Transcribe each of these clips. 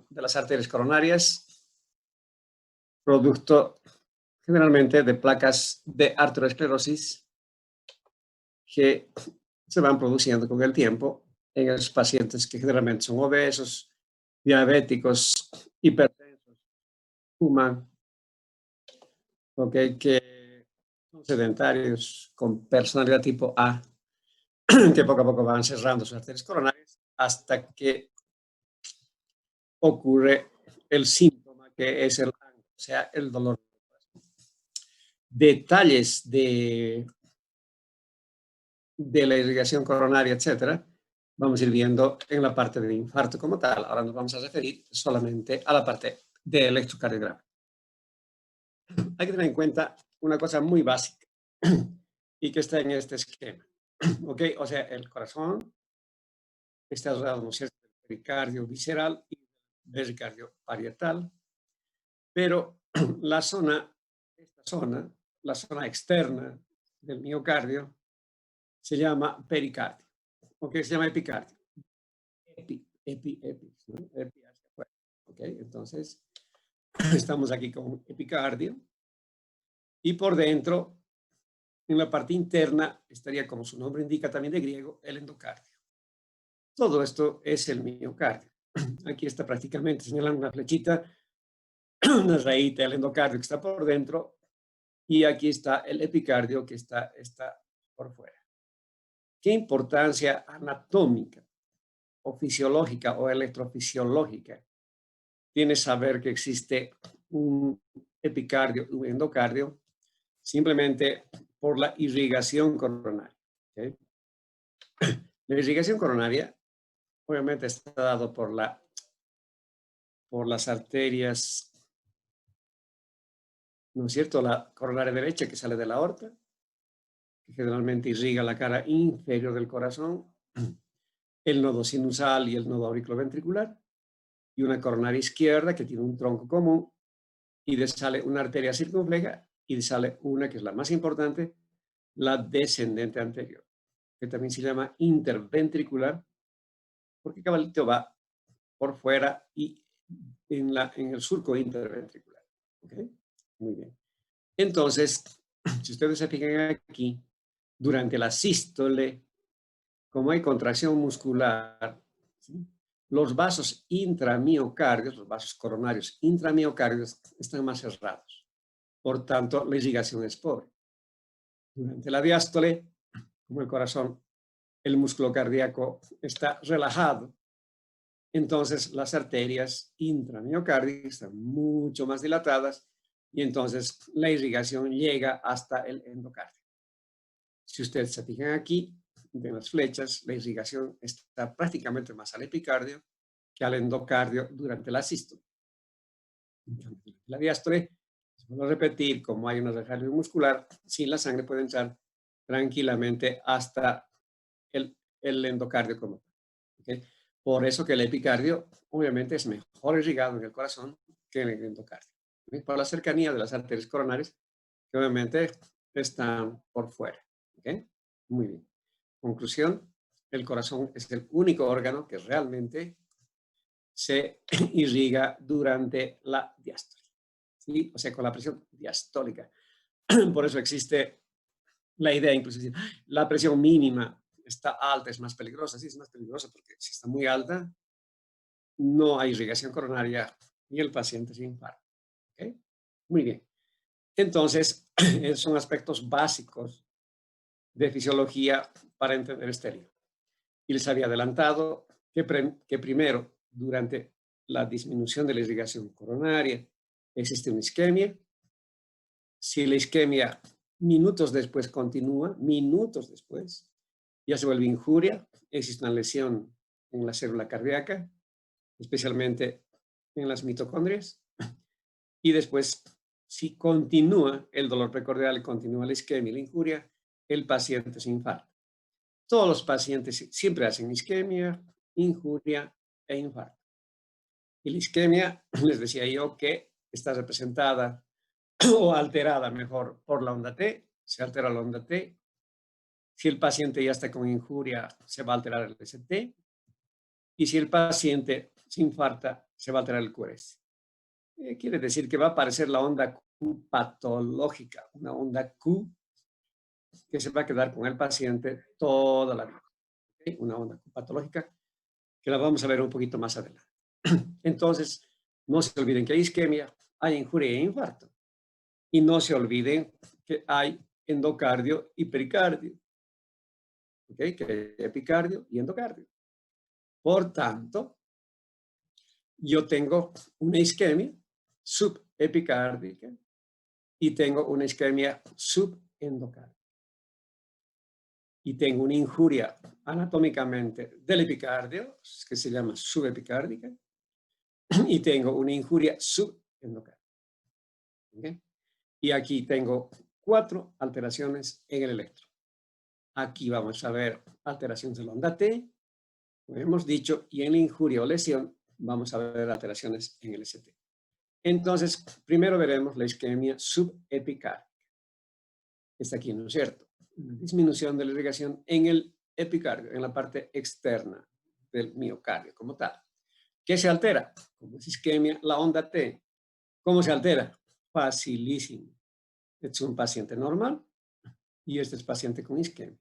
de las arterias coronarias, producto generalmente de placas de arteriosclerosis que se van produciendo con el tiempo en esos pacientes que generalmente son obesos, diabéticos, hipertensos, fuman, ¿ok? Que son sedentarios con personalidad tipo A, que poco a poco van cerrando sus arterias coronarias hasta que ocurre el síntoma que es o sea, el dolor. Detalles de la irrigación coronaria, etcétera, vamos a ir viendo en la parte de infarto como tal. Ahora nos vamos a referir solamente a la parte de electrocardiograma. Hay que tener en cuenta una cosa muy básica y que está en este esquema. ¿Ok? O sea, el corazón está rodeado, ¿no es cierto?, del pericardio visceral y del pericardio parietal, pero esta zona, la zona externa del miocardio, se llama pericardio, ¿ok? Se llama epicardio. Epi, ¿no? Epi hacia afuera, ¿ok? Entonces, estamos aquí con epicardio y por dentro, en la parte interna, estaría, como su nombre indica también de griego, el endocardio. Todo esto es el miocardio. Aquí está prácticamente señalando una flechita, una rayita del endocardio que está por dentro y aquí está el epicardio que está por fuera. ¿Qué importancia anatómica o fisiológica o electrofisiológica tiene saber que existe un epicardio y un endocardio? Simplemente por la irrigación coronaria. ¿Okay? La irrigación coronaria obviamente está dado por las arterias, ¿no es cierto? La coronaria derecha que sale de la aorta, que generalmente irriga la cara inferior del corazón, el nodo sinusal y el nodo auriculoventricular, y una coronaria izquierda que tiene un tronco común, y de sale una arteria circunfleja, y de sale una que es la más importante, la descendente anterior, que también se llama interventricular, porque cabalito va por fuera y en el surco interventricular. ¿Okay? Muy bien. Entonces, si ustedes se fijan aquí, durante la sístole, como hay contracción muscular, ¿sí?, los vasos intramiocardios, los vasos coronarios intramiocardios, están más cerrados. Por tanto, la irrigación es pobre. Durante la diástole, como el corazón, el músculo cardíaco está relajado, entonces las arterias intramiocárdicas están mucho más dilatadas y entonces la irrigación llega hasta el endocardio. Si ustedes se fijan aquí, de las flechas, la irrigación está prácticamente más al epicardio que al endocardio durante la sístole. La diástole, vuelvo a repetir, como hay una relajación muscular, sí, la sangre puede entrar tranquilamente hasta el endocardio como tal. ¿Okay? Por eso que el epicardio obviamente es mejor irrigado en el corazón que en el endocardio. ¿Okay? Por la cercanía de las arterias coronarias, que obviamente están por fuera. ¿Okay? Muy bien. Conclusión, el corazón es el único órgano que realmente se irriga durante la diástole, ¿sí? O sea, con la presión diastólica. Por eso existe la idea, incluso, decir, la presión mínima está alta, es más peligrosa. Sí, es más peligrosa porque si está muy alta, no hay irrigación coronaria y el paciente se infarta. ¿Okay? Muy bien. Entonces, esos son aspectos básicos de fisiología para entender este libro. Y les había adelantado que primero, durante la disminución de la irrigación coronaria, existe una isquemia. Si la isquemia minutos después continúa, minutos después, ya se vuelve injuria, existe una lesión en la célula cardíaca, especialmente en las mitocondrias, y después, si continúa el dolor precordial y continúa la isquemia y la injuria, el paciente se infarta. Todos los pacientes siempre hacen isquemia, injuria e infarto. Y la isquemia, les decía yo, que está representada o alterada, mejor, por la onda T, se altera la onda T. Si el paciente ya está con injuria, se va a alterar el ST. Y si el paciente se infarta, se va a alterar el QRS. Quiere decir que va a aparecer la onda Q patológica, una onda Q que se va a quedar con el paciente toda la vida. ¿Okay? Una onda Q patológica que la vamos a ver un poquito más adelante. Entonces, no se olviden que hay isquemia, hay injuria e infarto. Y no se olviden que hay endocardio y pericardio. ¿Ok? Que hay epicardio y endocardio. Por tanto, yo tengo una isquemia subepicárdica y tengo una isquemia subendocárdica. Y tengo una injuria anatómicamente del epicardio, que se llama subepicárdica, y tengo una injuria subendocárdica. ¿Okay? Y aquí tengo 4 alteraciones en el electro. Aquí vamos a ver alteraciones de la onda T, como hemos dicho, y en la injuria o lesión vamos a ver alteraciones en el ST. Entonces, primero veremos la isquemia subepicárdica. Está aquí, ¿no es cierto? Una disminución de la irrigación en el epicardio, en la parte externa del miocardio como tal. ¿Qué se altera? Como es isquemia, la onda T. ¿Cómo se altera? Facilísimo. Este es un paciente normal y este es paciente con isquemia.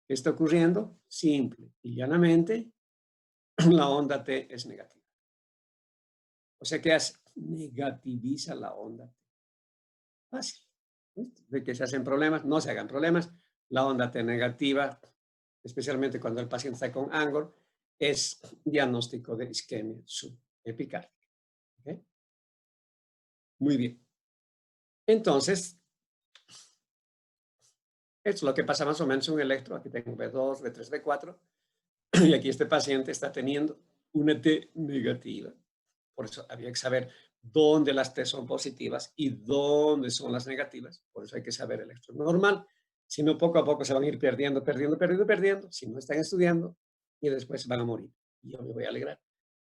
¿Qué está ocurriendo? Simple y llanamente, la onda T es negativa. O sea, ¿qué hace? Negativiza la onda T. Fácil. De que se hacen problemas, no se hagan problemas. La onda T negativa, especialmente cuando el paciente está con Angor, es diagnóstico de isquemia subepicárdica. ¿Okay? Muy bien. Entonces, esto es lo que pasa más o menos en un electro. Aquí tengo B2, B3, B4. Y aquí este paciente está teniendo una T negativa. Por eso había que saber dónde las T son positivas y dónde son las negativas. Por eso hay que saber el electro normal. Si no, poco a poco se van a ir perdiendo, si no están estudiando, y después se van a morir. Y yo me voy a alegrar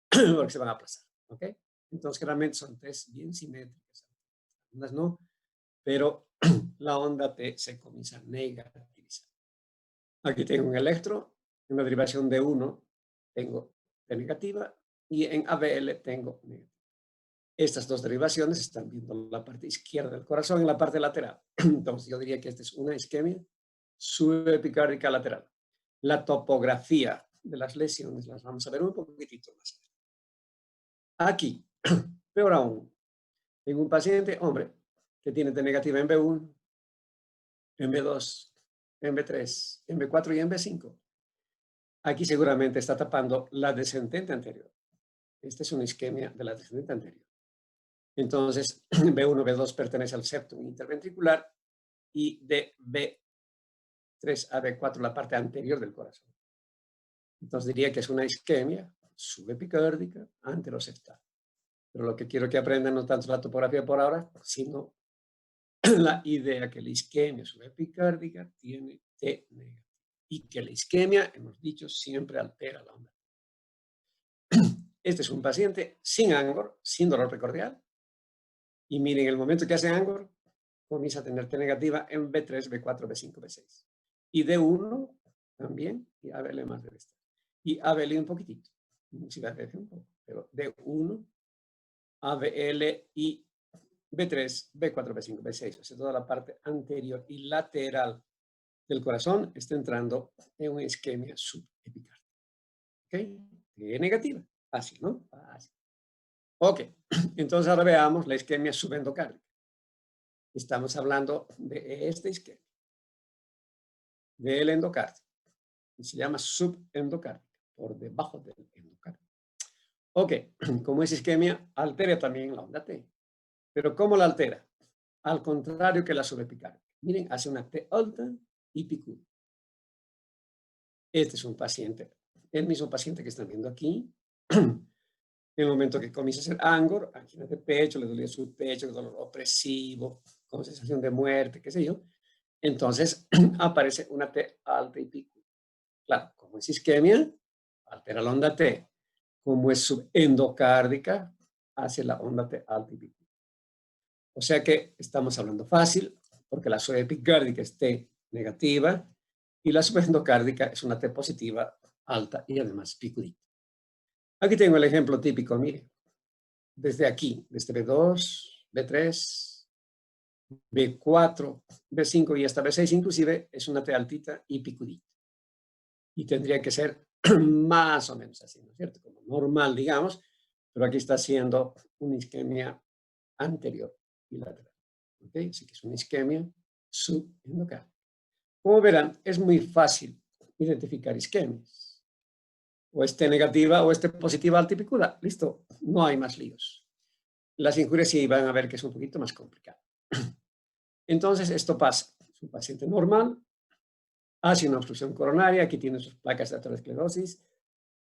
porque se van a aplazar. ¿Ok? Entonces, realmente son test bien simétricas. Unas no, pero la onda T se comienza a negativizar. Aquí tengo un electro, en la derivación de 1 tengo T negativa y en ABL tengo negativa. Estas dos derivaciones están viendo la parte izquierda del corazón en la parte lateral. Entonces yo diría que esta es una isquemia subepicárdica lateral. La topografía de las lesiones las vamos a ver un poquitito más. Aquí, peor aún, tengo un paciente, hombre, que tiene T negativa en B1, en B2, en B3, en B4 y en B5. Aquí seguramente está tapando la descendente anterior. Esta es una isquemia de la descendente anterior. Entonces, B1, B2 pertenece al septum interventricular y de B3 a B4 la parte anterior del corazón. Entonces diría que es una isquemia subepicárdica anteroseptal. Pero lo que quiero que aprendan no tanto la topografía por ahora, sino la idea que la isquemia subepicárdica tiene T negativa y que la isquemia, hemos dicho, siempre altera la onda. Este es un paciente sin Angor, sin dolor precordial. Y miren, el momento que hace Angor, comienza a tener T negativa en B3, B4, B5, B6. Y D1 también, y ABL más debe estar. Y ABL un poquitito, si va a un poco, pero D1, ABL y B3, B4, B5, B6, o sea, toda la parte anterior y lateral del corazón está entrando en una isquemia subepicárdica. ¿Ok? Negativa. Fácil, ¿no? Fácil. Ok. Entonces ahora veamos la isquemia subendocárdica. Estamos hablando de esta isquemia, del endocardio. Y se llama subendocárdica, por debajo del endocardio. Ok. Como es isquemia, altera también la onda T. Pero ¿cómo la altera? Al contrario que la subepicárdica. Miren, hace una T alta y picuda. Este es un paciente, el mismo paciente que están viendo aquí. En el momento que comienza a hacer Angor, angina de pecho, le dolía su pecho, dolor opresivo, con sensación de muerte, qué sé yo. Entonces aparece una T alta y picuda. Claro, como es isquemia, altera la onda T. Como es subendocárdica, hace la onda T alta y picuda. O sea que estamos hablando fácil, porque la subepicárdica es T negativa y la subendocárdica es una T positiva alta y además picudita. Aquí tengo el ejemplo típico, mire. desde aquí, desde B2, B3, B4, B5 y hasta B6 inclusive, es una T altita y picudita. Y tendría que ser más o menos así, ¿no es cierto? Como normal, digamos, pero aquí está siendo una isquemia anterior y lateral. ¿Ok? Así que es una isquemia subendocárdica. Como verán, es muy fácil identificar isquemias. O esté negativa o esté positiva altipicuda. Listo, no hay más líos. Las injurias sí van a ver que es un poquito más complicado. Entonces, esto pasa. Es un paciente normal, hace una obstrucción coronaria, aquí tiene sus placas de aterosclerosis,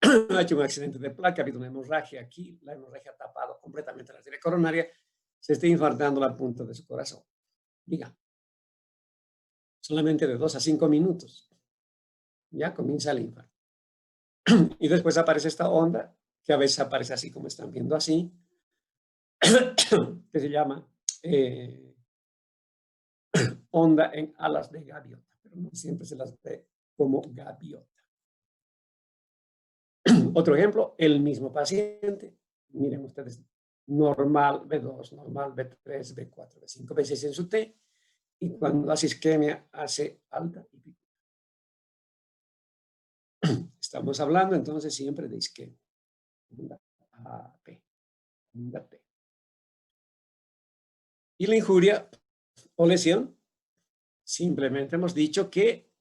ha hecho un accidente de placa, ha habido una hemorragia aquí, la hemorragia ha tapado completamente la arteria coronaria, se está infartando la punta de su corazón. Diga, solamente de 2 a 5 minutos, ya comienza el infarto. Y después aparece esta onda, que a veces aparece así como están viendo así, que se llama onda en alas de gaviota, pero no siempre se las ve como gaviota. Otro ejemplo, el mismo paciente, miren ustedes, normal B2, normal B3, B4, B5, B6 en su T, y cuando hace isquemia hace alta y pico. Estamos hablando entonces siempre de isquemia. Onda AP, onda P. Y la injuria o lesión, simplemente hemos dicho que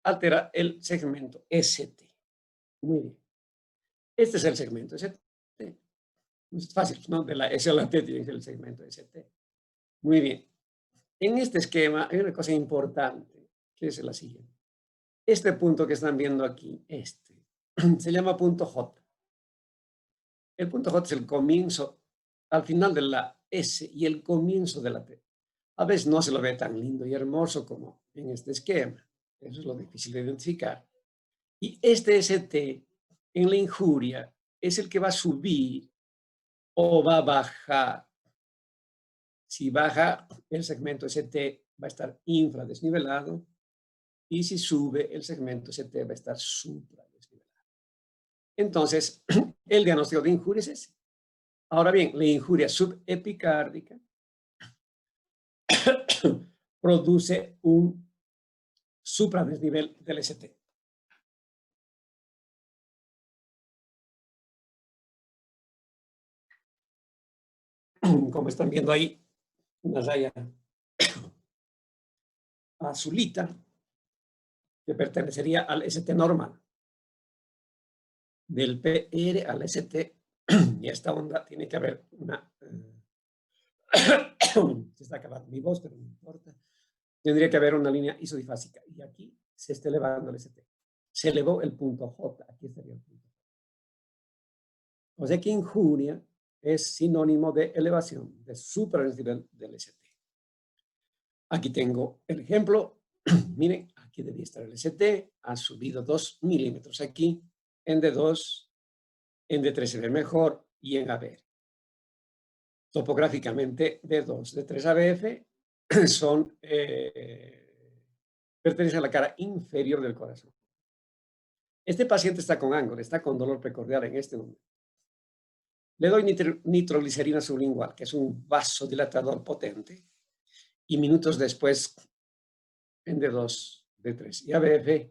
altera el segmento ST. Muy bien. Este es el segmento ST. Es fácil, ¿no? De la S a la T tiene que ser el segmento ST. Muy bien. En este esquema hay una cosa importante, que es la siguiente. Este punto que están viendo aquí, se llama punto J. El punto J es el comienzo, al final de la S y el comienzo de la T. A veces no se lo ve tan lindo y hermoso como en este esquema. Eso es lo difícil de identificar. Y este ST en la injuria es el que va a subir o va a bajar. Si baja, el segmento ST va a estar infradesnivelado y si sube, el segmento ST va a estar supradesnivelado. Entonces, el diagnóstico de injuria es ese. Ahora bien, la injuria subepicárdica produce un supradesnivel del ST. Como están viendo ahí, una raya azulita que pertenecería al ST normal. Del PR al ST, y esta onda tiene que haber una... se está acabando mi voz, pero no importa. Tendría que haber una línea isodifásica. Y aquí se está elevando el ST. Se elevó el punto J. Aquí estaría el punto J. O sea que injuria es sinónimo de elevación, de supradesnivel del ST. Aquí tengo el ejemplo. Miren, aquí debía estar el ST. Ha subido 2 milímetros aquí. En D2, en D3 se ve mejor y en ABR. Topográficamente, D2, D3 ABF son, pertenecen a la cara inferior del corazón. Este paciente está con ángulo, está con dolor precordial en este momento. Le doy nitroglicerina sublingual, que es un vasodilatador potente, y minutos después, en D2, D3 y ABF,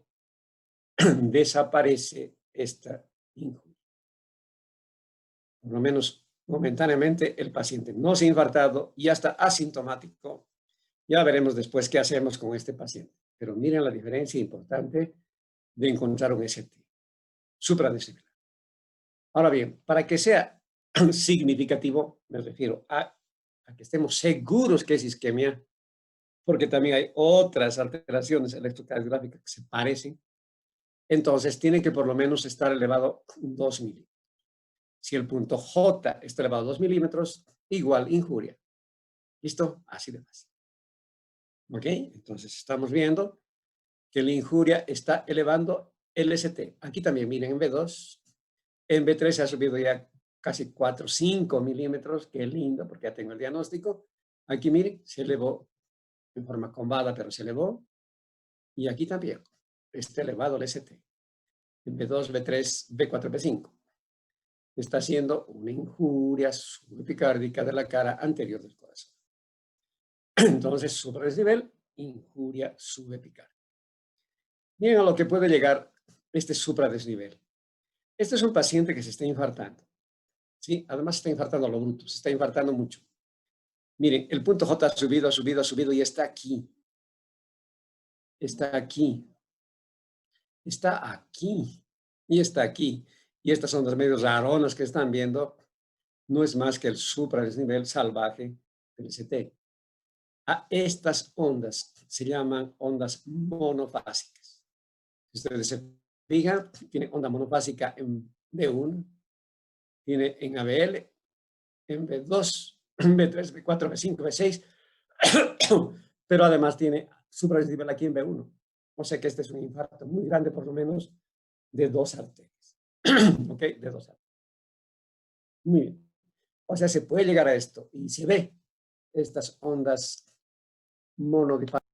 desaparece esta injuria. Por lo menos momentáneamente, el paciente no se ha infartado y ya está asintomático. Ya veremos después qué hacemos con este paciente. Pero miren la diferencia importante de encontrar un ST supradesnivelado. Ahora bien, para que sea significativo, me refiero a que estemos seguros que es isquemia, porque también hay otras alteraciones electrocardiográficas que se parecen, entonces tiene que por lo menos estar elevado 2 milímetros. Si el punto J está elevado 2 milímetros, igual injuria. ¿Listo? Así de fácil. ¿Ok? Entonces estamos viendo que la injuria está elevando el ST. Aquí también, miren, en B2, en B3 se ha subido ya casi 4, 5 milímetros. Qué lindo, porque ya tengo el diagnóstico. Aquí, miren, se elevó en forma combada, pero se elevó. Y aquí también está elevado el ST. En B2, B3, B4, B5. está haciendo una injuria subepicárdica de la cara anterior del corazón. Entonces, supradesnivel, injuria subepicárdica. Miren a lo que puede llegar este supradesnivel. Este es un paciente que se está infartando. ¿Sí? Además, se está infartando a lo bruto, se está infartando mucho. Miren, el punto J ha subido, ha subido, ha subido y está aquí. Está aquí. Está aquí. Y está aquí. Y estas ondas medio raronas que están viendo no es más que el supradesnivel salvaje del ST. A estas ondas se llaman ondas monofásicas. Si ustedes se fijan, tiene onda monofásica en B1, tiene en ABL, en B2, B3, B4, B5, B6, pero además tiene supradesnivel aquí en B1. O sea que este es un infarto muy grande, por lo menos, de 2 arterias. ¿Ok? De 2 arterias. Muy bien. O sea, se puede llegar a esto y se ve estas ondas monodipásicas.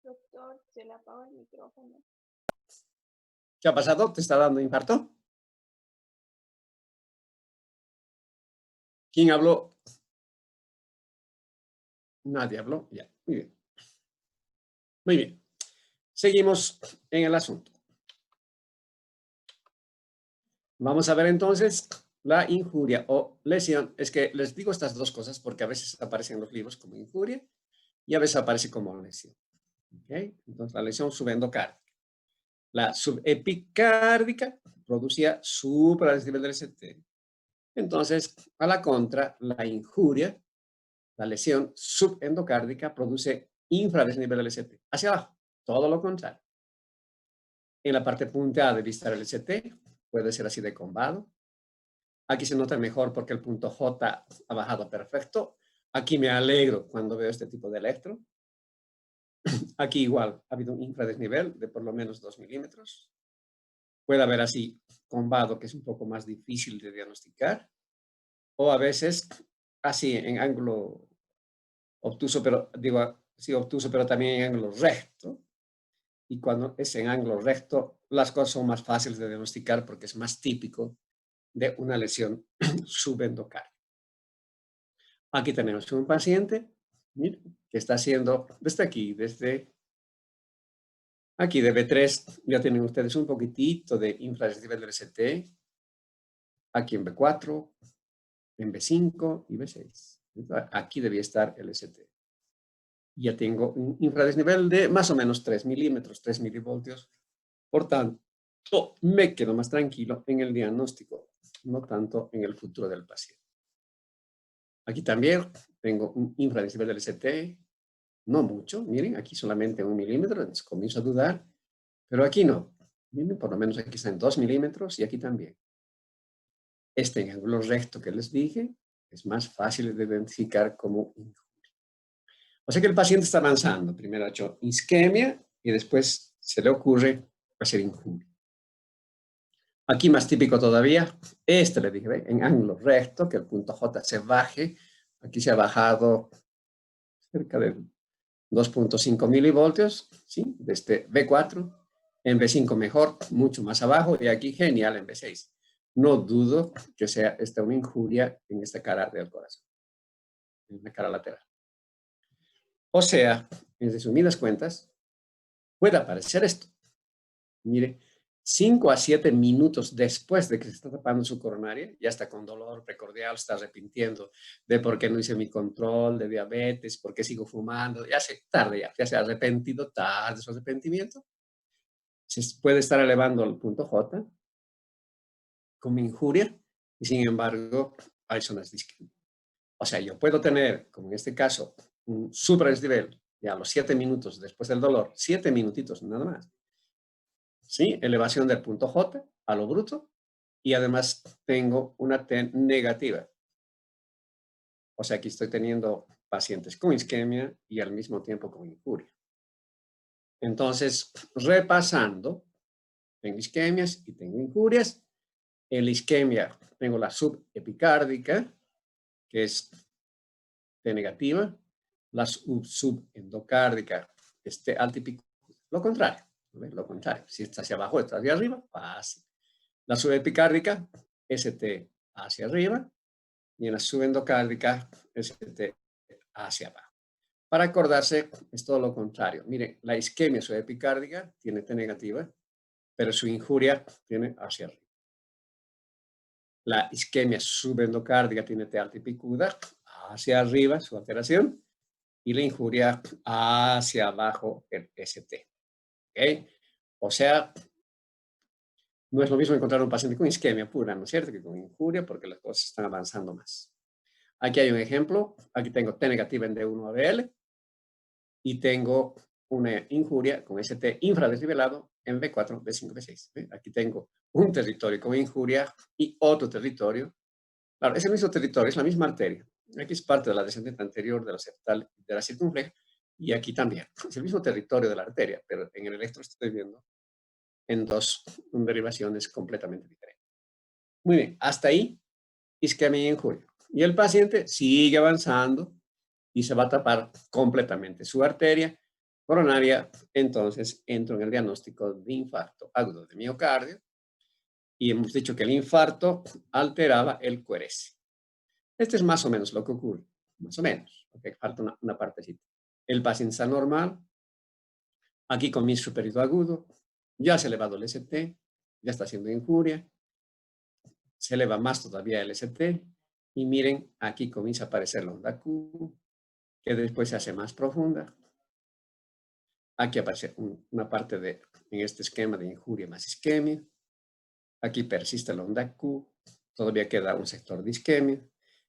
Doctor, se le apagó el micrófono. ¿Qué ha pasado? ¿Te está dando infarto? ¿Quién habló? Nadie habló. Ya, muy bien. Muy bien. Seguimos en el asunto. Vamos a ver entonces la injuria o lesión. Es que les digo estas dos cosas porque a veces aparecen en los libros como injuria y a veces aparece como lesión. ¿Okay? Entonces, la lesión subendocárdica. La subepicárdica producía supradesnivel del ST. Entonces, a la contra, la injuria, la lesión subendocárdica, produce infradesnivel del ST. Hacia abajo, todo lo contrario. En la parte punteada de vista del ST puede ser así de combado. Aquí se nota mejor porque el punto J ha bajado perfecto. Aquí me alegro cuando veo este tipo de electro. Aquí igual ha habido un infradesnivel de por lo menos 2 milímetros. Puede haber así combado, que es un poco más difícil de diagnosticar. O a veces así en ángulo obtuso, pero digo, sí obtuso, pero también en ángulo recto. Y cuando es en ángulo recto, las cosas son más fáciles de diagnosticar porque es más típico de una lesión subendocárdica. Aquí tenemos un paciente, miren, que está haciendo desde aquí, desde aquí de B3, ya tienen ustedes un poquitito de infradesnivel del ST, aquí en B4, en B5 y B6. Aquí debía estar el ST. Ya tengo un infradesnivel de más o menos 3 milímetros, 3 milivoltios. Por tanto, me quedo más tranquilo en el diagnóstico, no tanto en el futuro del paciente. Aquí también tengo un infradesnivel del ST, no mucho, miren, aquí solamente 1 milímetro, entonces comienzo a dudar, pero aquí no. Miren, por lo menos aquí está en 2 milímetros y aquí también. Este en ángulo recto que les dije es más fácil de identificar como injuria. O sea que el paciente está avanzando. Primero ha hecho isquemia y después se le ocurre hacer injuria. Aquí más típico todavía, este le dije, ¿ve? En ángulo recto, que el punto J se baje. Aquí se ha bajado cerca de 2.5 milivoltios, ¿sí? Desde B4, en B5 mejor, mucho más abajo, y aquí genial en B6. No dudo que sea esta una injuria en esta cara del corazón, en la cara lateral. O sea, en resumidas cuentas, puede aparecer esto. Mire, 5 a 7 minutos después de que se está tapando su coronaria, ya está con dolor precordial, está arrepintiendo de por qué no hice mi control de diabetes, por qué sigo fumando, ya se tarde, ya se ha arrepentido, tarde su arrepentimiento. Se puede estar elevando al punto J como injuria y sin embargo hay zonas de isquemia. O sea, yo puedo tener, como en este caso, un supradesnivel ya a los 7 minutos después del dolor, 7 minutitos nada más. ¿Sí? Elevación del punto J a lo bruto y además tengo una T negativa. O sea, aquí estoy teniendo pacientes con isquemia y al mismo tiempo con injuria. Entonces, repasando, tengo isquemias y tengo injurias. En la isquemia tengo la subepicárdica, que es T negativa, la subendocárdica esté alta y picuda. Lo contrario, ¿ves? Lo contrario. Si está hacia abajo, está hacia arriba, va así. La subepicárdica, ST hacia arriba, y en la subendocárdica, ST hacia abajo. Para acordarse, es todo lo contrario. Miren, la isquemia subepicárdica tiene T negativa, pero su injuria tiene hacia arriba. La isquemia subendocárdica tiene T alta y picuda, hacia arriba su alteración, y la injuria hacia abajo el ST. ¿Okay? O sea, no es lo mismo encontrar un paciente con isquemia pura, ¿no es cierto?, que con injuria, porque las cosas están avanzando más. Aquí hay un ejemplo. Aquí tengo T negativa en D1 ABL y tengo una injuria con ST infradesnivelado en B4, B5, B6. ¿Ve? Aquí tengo un territorio con injuria y otro territorio. Claro, es el mismo territorio, es la misma arteria. Aquí es parte de la descendente anterior de la septal de la circunfleja y aquí también. Es el mismo territorio de la arteria, pero en el electro estoy viendo en dos derivaciones completamente diferentes. Muy bien, hasta ahí isquemia y injuria. Y el paciente sigue avanzando y se va a tapar completamente su arteria coronaria. Entonces entro en el diagnóstico de infarto agudo de miocardio y hemos dicho que el infarto alteraba el QRS. Este es más o menos lo que ocurre, más o menos, porque falta una partecita. El paciente está normal, aquí comienza su periodo agudo, ya se ha elevado el ST, ya está haciendo injuria, se eleva más todavía el ST, y miren, aquí comienza a aparecer la onda Q, que después se hace más profunda. Aquí aparece una parte de, en este esquema de injuria más isquemia. Aquí persiste la onda Q, todavía queda un sector de isquemia.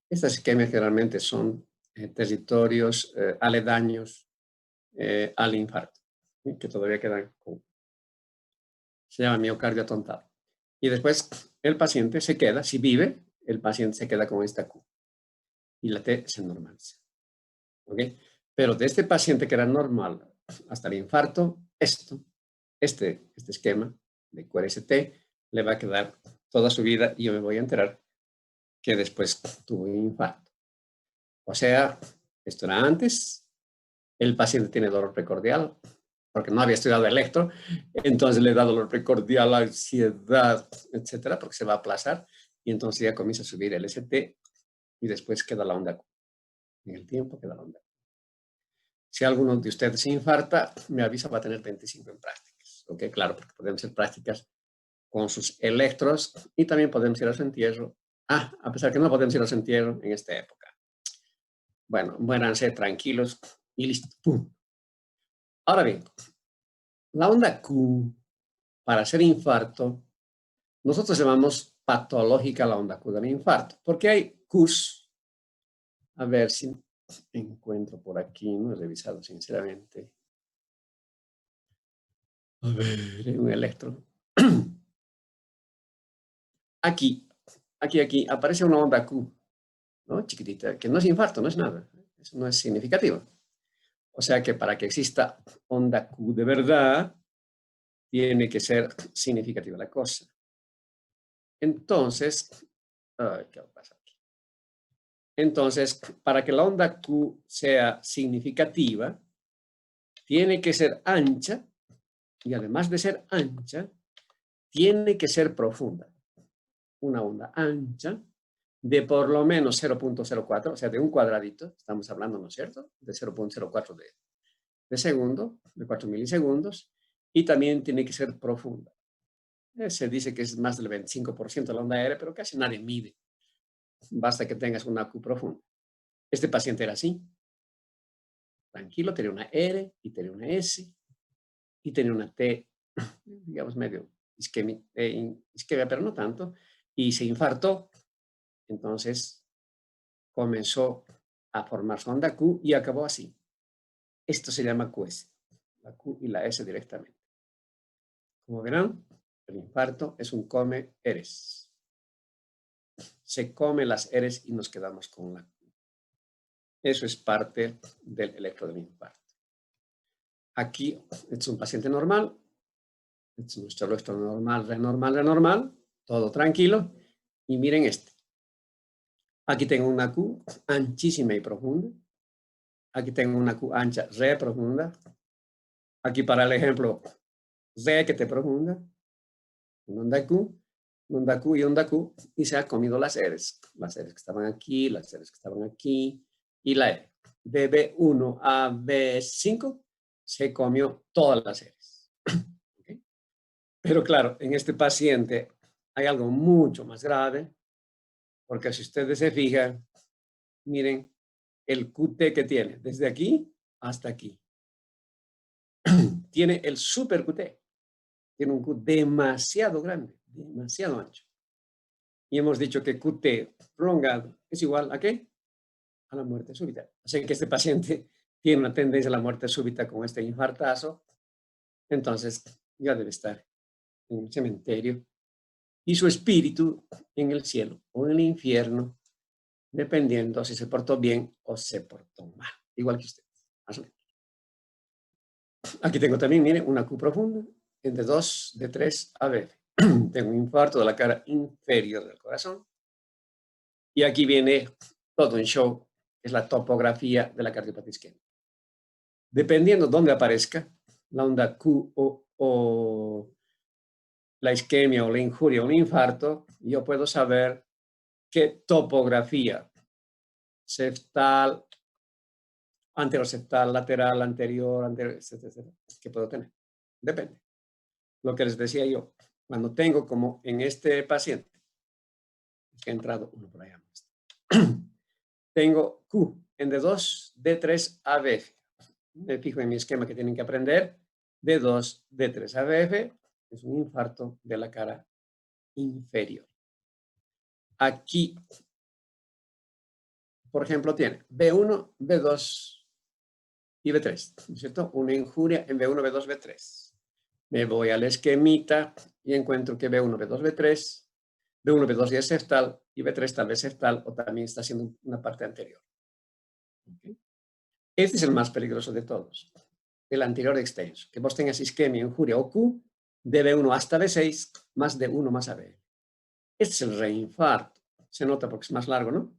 Estas isquemias generalmente son territorios aledaños al infarto, ¿sí? Que todavía quedan, se llama miocardio atontado. Y después el paciente se queda, si vive, el paciente se queda con esta Q y la T se normaliza. ¿Ok? Pero de este paciente que era normal hasta el infarto, este esquema de QRST le va a quedar toda su vida y yo me voy a enterar que después tuvo un infarto. O sea, esto era antes, el paciente tiene dolor precordial, porque no había estudiado electro, entonces le da dolor precordial, ansiedad, etcétera, porque se va a aplazar, y entonces ya comienza a subir el ST y después queda la onda. En el tiempo queda la onda. Si alguno de ustedes se infarta, me avisa, va a tener 25 en prácticas. ¿Ok? Claro, porque podemos hacer prácticas con sus electros y también podemos ir a su entierro. A pesar que no podemos ir a su entierro en esta época. Bueno, muéranse tranquilos y listo. ¡Pum! Ahora bien, la onda Q, para hacer infarto, nosotros llamamos patológica la onda Q del infarto, porque hay Qs. A ver si encuentro por aquí, no he revisado sinceramente. A ver, un electro. Aquí aparece una onda Q, ¿no? Chiquitita, que no es infarto, no es nada. Eso no es significativo. O sea que para que exista onda Q de verdad, tiene que ser significativa la cosa. Entonces, ¿qué pasa aquí? Entonces, para que la onda Q sea significativa, tiene que ser ancha y además de ser ancha, tiene que ser profunda. Una onda ancha de por lo menos 0.04, o sea, de un cuadradito, estamos hablando, ¿no es cierto?, de 0.04 de segundo, de 4 milisegundos, y también tiene que ser profunda. Se dice que es más del 25% de la onda aérea, pero casi nadie mide. Basta que tengas una Q profunda. Este paciente era así, tranquilo, tenía una R y tenía una S y tenía una T, digamos, medio isquemia, pero no tanto, y se infartó. Entonces comenzó a formar su onda Q y acabó así. Esto se llama QS, la Q y la S directamente. Como verán, el infarto es un come-eres. Se come las eres y nos quedamos con la Q. Eso es parte del electro del infarto. Aquí es un paciente normal. Este es nuestro electro normal, renormal, todo tranquilo. Y miren este. Aquí tengo una Q anchísima y profunda. Aquí tengo una Q ancha, re profunda. Aquí para el ejemplo, Z que te profunda, onda Q y onda Q, y se ha comido las series que estaban aquí, las series que estaban aquí, y la E. De B1 a B5 se comió todas las series. ¿Okay? Pero claro, en este paciente hay algo mucho más grave, porque si ustedes se fijan, miren el QT que tiene, desde aquí hasta aquí. Tiene el super QT. Tiene un Q demasiado grande, demasiado ancho. Y hemos dicho que QT prolongado es igual a ¿qué? A la muerte súbita. O sea que este paciente tiene una tendencia a la muerte súbita con este infartazo, entonces ya debe estar en el cementerio y su espíritu en el cielo o en el infierno, dependiendo si se portó bien o se portó mal, igual que usted. Más o menos. Aquí tengo también, mire, una Q profunda entre 2 de 3 ABF. Tengo un infarto de la cara inferior del corazón. Y aquí viene todo un show, es la topografía de la cardiopatía isquémica. Dependiendo dónde aparezca la onda Q o la isquemia o la injuria o un infarto, yo puedo saber qué topografía septal, anteroseptal, lateral, anterior, etcétera, que puedo tener. Depende. Lo que les decía yo, cuando tengo como en este paciente, que ha entrado uno por allá, tengo Q en D2, D3, ABF. Me fijo en mi esquema que tienen que aprender. D2, D3, ABF es un infarto de la cara inferior. Aquí, por ejemplo, tiene B1, B2 y B3, ¿no es cierto? Una injuria en B1, B2, B3. Me voy al esquemita y encuentro que B1, B2, B3, B1, B2 ya es septal y B3 tal vez septal o también está haciendo una parte anterior. ¿Okay? Este es el más peligroso de todos, el anterior extenso, que vos tengas isquemia, injuria o Q de B1 hasta B6 más de 1 más AB. Este es el reinfarto. Se nota porque es más largo, ¿no?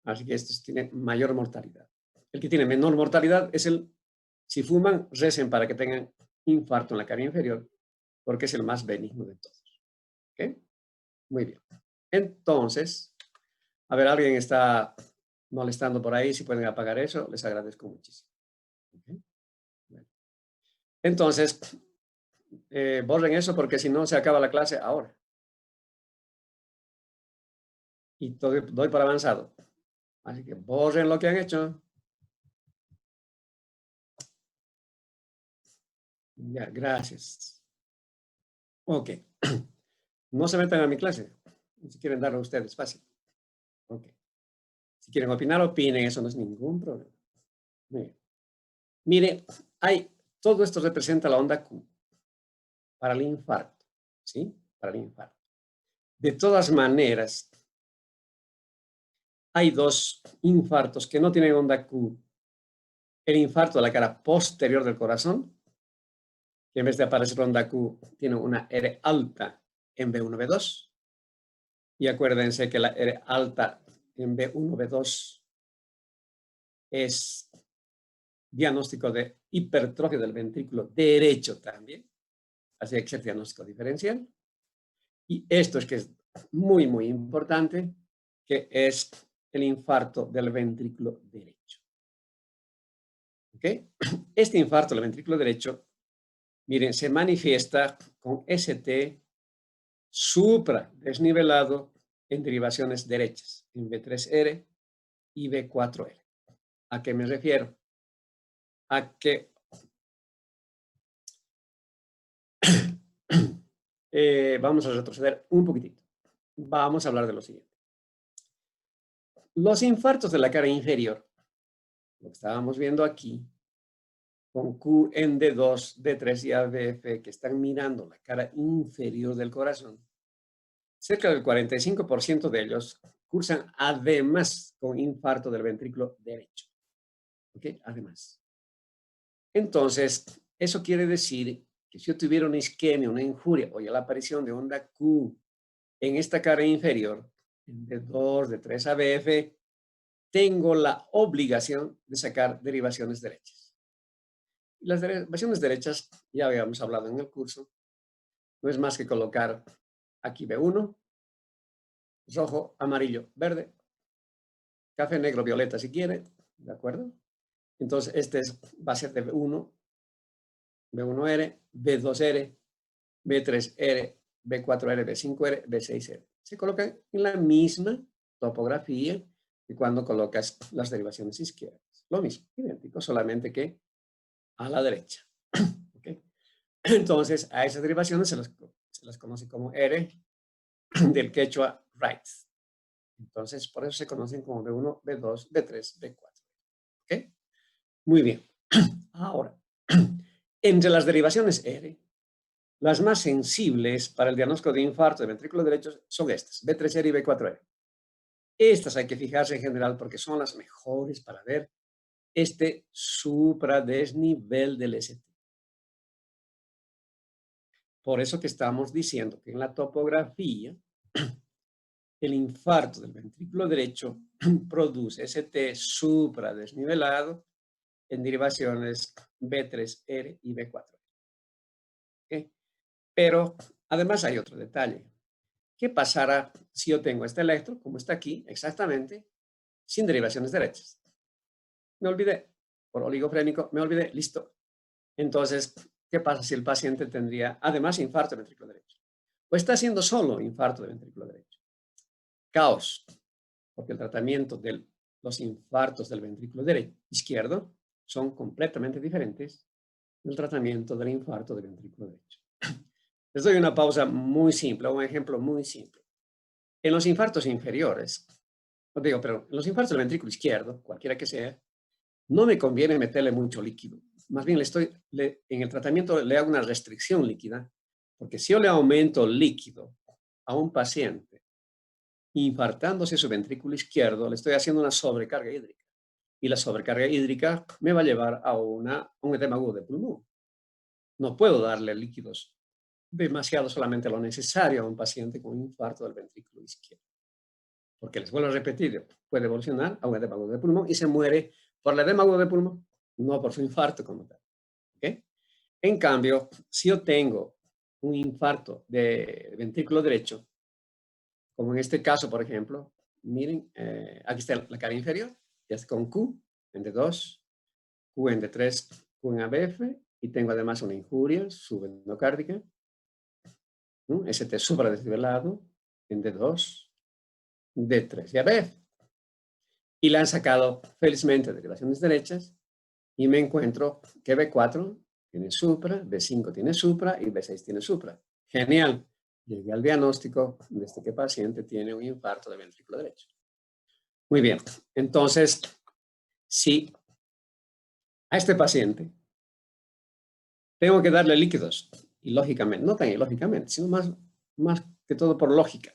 Así que este tiene mayor mortalidad. El que tiene menor mortalidad es si fuman, recen para que tengan infarto en la cara inferior, porque es el más benigno de todos. ¿Ok? Muy bien. Entonces, a ver, alguien está molestando por ahí, si pueden apagar eso, les agradezco muchísimo. ¿Okay? Bueno. Entonces, borren eso porque si no se acaba la clase ahora. Y doy por avanzado. Así que borren lo que han hecho. Ya, gracias. Ok. No se metan a mi clase. Si quieren darlo a ustedes, fácil. Ok. Si quieren opinar, opinen. Eso no es ningún problema. Muy bien. Mire, todo esto representa la onda Q para el infarto. ¿Sí? Para el infarto. De todas maneras, hay dos infartos que no tienen onda Q. El infarto de la cara posterior del corazón, que en vez de aparecer onda Q, tiene una R alta en B1, B2. Y acuérdense que la R alta en B1, B2 es diagnóstico de hipertrofia del ventrículo derecho también. Así hay que ser diagnóstico diferencial. Y esto es que es muy, muy importante, que es el infarto del ventrículo derecho. ¿Ok? Este infarto del ventrículo derecho, miren, se manifiesta con ST supra desnivelado en derivaciones derechas, en B3R y B4R. ¿A qué me refiero? A que vamos a retroceder un poquitito. Vamos a hablar de lo siguiente. Los infartos de la cara inferior, lo que estábamos viendo aquí, con Q en D2, D3 y ABF, que están mirando la cara inferior del corazón, cerca del 45% de ellos cursan además con infarto del ventrículo derecho. ¿Ok? Además. Entonces, eso quiere decir que si yo tuviera una isquemia, una injuria o ya la aparición de onda Q en esta cara inferior, de 2, de 3 ABF, tengo la obligación de sacar derivaciones derechas. Y las derivaciones derechas, ya habíamos hablado en el curso, no es más que colocar aquí B1, rojo, amarillo, verde, café, negro, violeta si quiere, ¿de acuerdo? Entonces, va a ser de B1, B1R, B2R, B3R, B4R, B5R, B6R. Se colocan en la misma topografía que cuando colocas las derivaciones izquierdas. Lo mismo, idéntico, solamente que a la derecha. ¿Okay? Entonces, a esas derivaciones se las conoce como R del quechua right. Entonces, por eso se conocen como B1, B2, B3, B4. ¿Ok? Muy bien. Ahora, entre las derivaciones R, las más sensibles para el diagnóstico de infarto de ventrículo derecho son estas, B3R y B4R. Estas hay que fijarse en general porque son las mejores para ver este supradesnivel del ST. Por eso que estamos diciendo que en la topografía, el infarto del ventrículo derecho produce ST supradesnivelado en derivaciones B3R y B4R. ¿Okay? Pero además hay otro detalle. ¿Qué pasará si yo tengo este electro, como está aquí, exactamente, sin derivaciones derechas? Me olvidé, por oligofrénico, me olvidé, listo. Entonces, ¿qué pasa si el paciente tendría, además, infarto de ventrículo derecho? O está haciendo solo infarto de ventrículo derecho. Caos, porque el tratamiento de los infartos del ventrículo derecho, izquierdo son completamente diferentes del tratamiento del infarto del ventrículo derecho. Les doy una pausa muy simple, un ejemplo muy simple. En los infartos inferiores, pero en los infartos del ventrículo izquierdo, cualquiera que sea, no me conviene meterle mucho líquido. Más bien en el tratamiento le hago una restricción líquida, porque si yo le aumento líquido a un paciente infartándose su ventrículo izquierdo, le estoy haciendo una sobrecarga hídrica. Y la sobrecarga hídrica me va a llevar a un edema agudo de pulmón. No puedo darle líquidos demasiado, solamente lo necesario a un paciente con infarto del ventrículo izquierdo. Porque les vuelvo a repetir, puede evolucionar a un edema agudo de pulmón y se muere por el edema agudo de pulmón, no por su infarto como tal. ¿Okay? En cambio, si yo tengo un infarto de ventrículo derecho, como en este caso, por ejemplo, miren, aquí está la cara inferior, ya está con Q en D2, Q en D3, Q en ABF, y tengo además una injuria subendocárdica, ¿no? ST supradesnivelado en D2, D3 y ABF. Y le han sacado, felizmente, derivaciones derechas, y me encuentro que B4 tiene supra, B5 tiene supra y B6 tiene supra. Genial. Llegué al diagnóstico de este que paciente tiene un infarto de ventrículo derecho. Muy bien. Entonces, si a este paciente tengo que darle líquidos, y lógicamente, no tan ilógicamente, sino más que todo por lógica.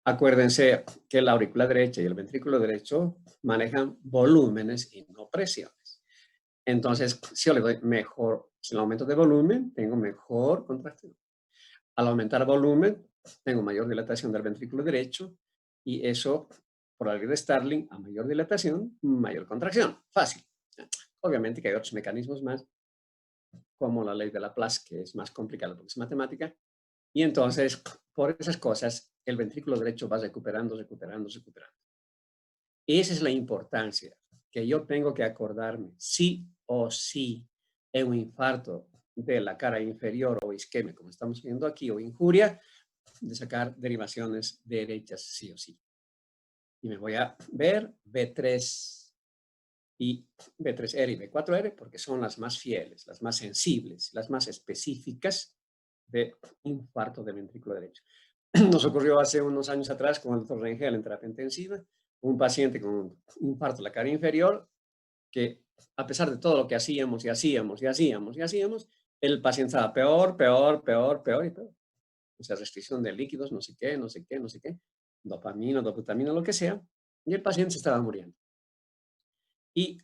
Acuérdense que la aurícula derecha y el ventrículo derecho manejan volúmenes y no presiones. Entonces, si yo le doy mejor, si el aumento de volumen, tengo mejor contracción. Al aumentar volumen, tengo mayor dilatación del ventrículo derecho y eso, por la ley de Starling, a mayor dilatación, mayor contracción. Fácil. Obviamente que hay otros mecanismos más, como la ley de Laplace, que es más complicada porque es matemática. Y entonces, por esas cosas, el ventrículo derecho va recuperando. Esa es la importancia, que yo tengo que acordarme, sí o sí, en un infarto de la cara inferior o isquemia, como estamos viendo aquí, o injuria, de sacar derivaciones derechas sí o sí. Y me voy a ver B3 y B3R y B4R porque son las más fieles, las más sensibles, las más específicas de infarto de ventrículo derecho. Nos ocurrió hace unos años atrás con el doctor Rengel en terapia intensiva, un paciente con un infarto de la cara inferior que a pesar de todo lo que hacíamos, el paciente estaba peor y peor. O sea, restricción de líquidos, no sé qué, dopamina, dobutamina, lo que sea, y el paciente se estaba muriendo. Y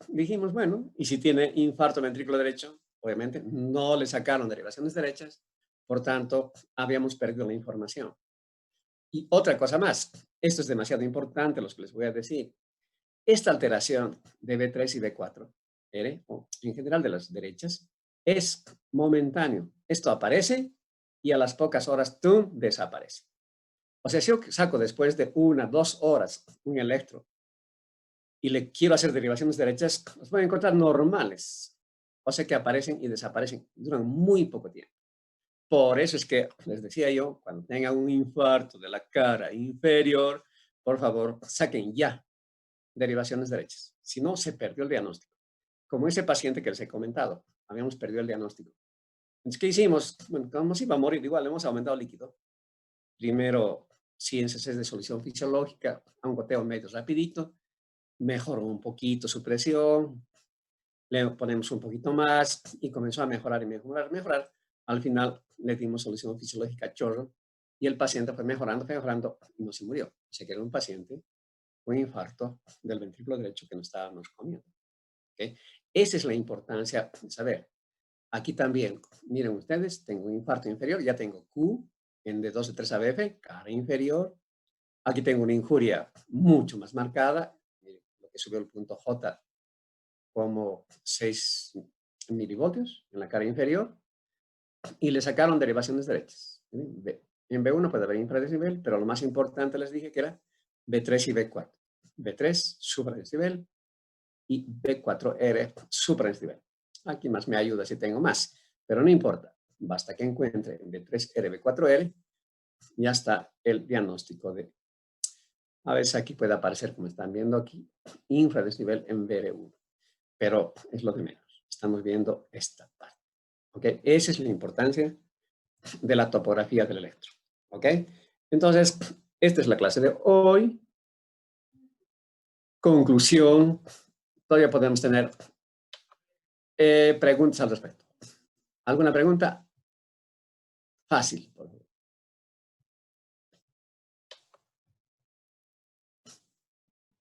dijimos, bueno, y si tiene infarto ventrículo derecho, obviamente no le sacaron derivaciones derechas, por tanto, habíamos perdido la información. Y otra cosa más, esto es demasiado importante, lo que les voy a decir. Esta alteración de B3 y B4 R, o en general de las derechas, es momentáneo. Esto aparece y a las pocas horas, ¡tum!, desaparece. O sea, si yo saco después de 1, 2 horas un electro y le quiero hacer derivaciones derechas, los voy a encontrar normales. O sea que aparecen y desaparecen, duran muy poco tiempo. Por eso es que les decía yo, cuando tengan un infarto de la cara inferior, por favor, saquen ya derivaciones derechas. Si no, se perdió el diagnóstico. Como ese paciente que les he comentado, habíamos perdido el diagnóstico. Entonces, ¿qué hicimos? Bueno, como se iba a morir, igual hemos aumentado el líquido. Primero, 100 cc de solución fisiológica, a un goteo medio rapidito, mejoró un poquito su presión, le ponemos un poquito más y comenzó a mejorar y mejorar. Al final le dimos solución fisiológica a chorro y el paciente fue mejorando y no se murió. O sea que era un paciente con infarto del ventrículo derecho que no estábamos comiendo. ¿Okay? Esa es la importancia de saber. Aquí también, miren ustedes, tengo un infarto inferior, ya tengo Q en D2 de 3 ABF, cara inferior. Aquí tengo una injuria mucho más marcada, miren, lo que subió el punto J como 6 milivoltios en la cara inferior y le sacaron derivaciones derechas. En B1 puede haber infradecibel, pero lo más importante les dije que era B3 y B4. B3 supradecibel y B4R supradecibel. Aquí más me ayuda si tengo más, pero no importa. Basta que encuentre B3R, B4R, ya está el diagnóstico de, a veces aquí puede aparecer, como están viendo aquí, infradecibel en BR1, pero es lo de menos. Estamos viendo esta parte. ¿Ok? Esa es la importancia de la topografía del electro. ¿Ok? Entonces, esta es la clase de hoy. Conclusión. Todavía podemos tener preguntas al respecto. ¿Alguna pregunta? Fácil, por favor.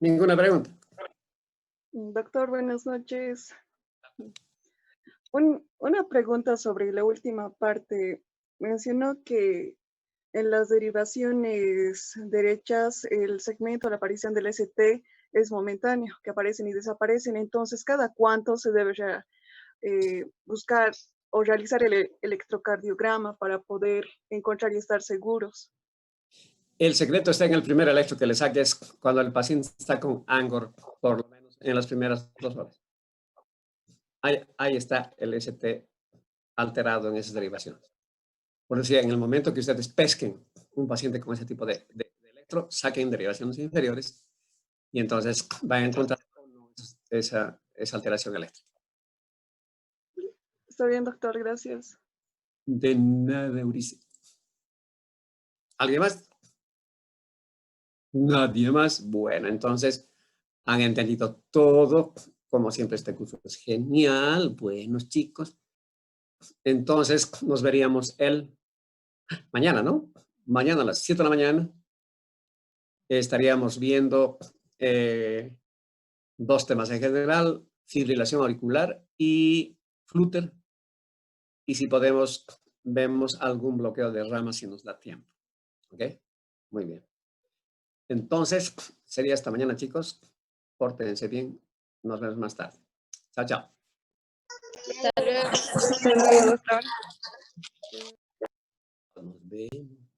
¿Ninguna pregunta? Doctor, buenas noches. Una pregunta sobre la última parte. Mencionó que en las derivaciones derechas el segmento, la aparición del ST es momentáneo, que aparecen y desaparecen. Entonces, ¿cada cuánto se debe buscar o realizar el electrocardiograma para poder encontrar y estar seguros? El secreto está en el primer electro que le saques cuando el paciente está con Angor, por lo menos en las primeras 2 horas. Ahí está el ST alterado en esas derivaciones. Por decir, en el momento que ustedes pesquen un paciente con ese tipo de electro, saquen derivaciones inferiores y entonces van a encontrar esa alteración eléctrica. Está bien, doctor, gracias. De nada, Eurice. ¿Alguien más? Nadie más. Bueno, entonces han entendido todo. Como siempre, este curso es genial. Buenos chicos. Entonces nos veríamos mañana, ¿no? Mañana a las 7 de la mañana estaríamos viendo 2 temas en general, fibrilación auricular y flúter. Y si podemos, vemos algún bloqueo de ramas si nos da tiempo. ¿Ok? Muy bien. Entonces, sería hasta mañana, chicos. Pórtense bien. Nos vemos más tarde. Chao, chao. Hasta luego, doctor. Nos vemos.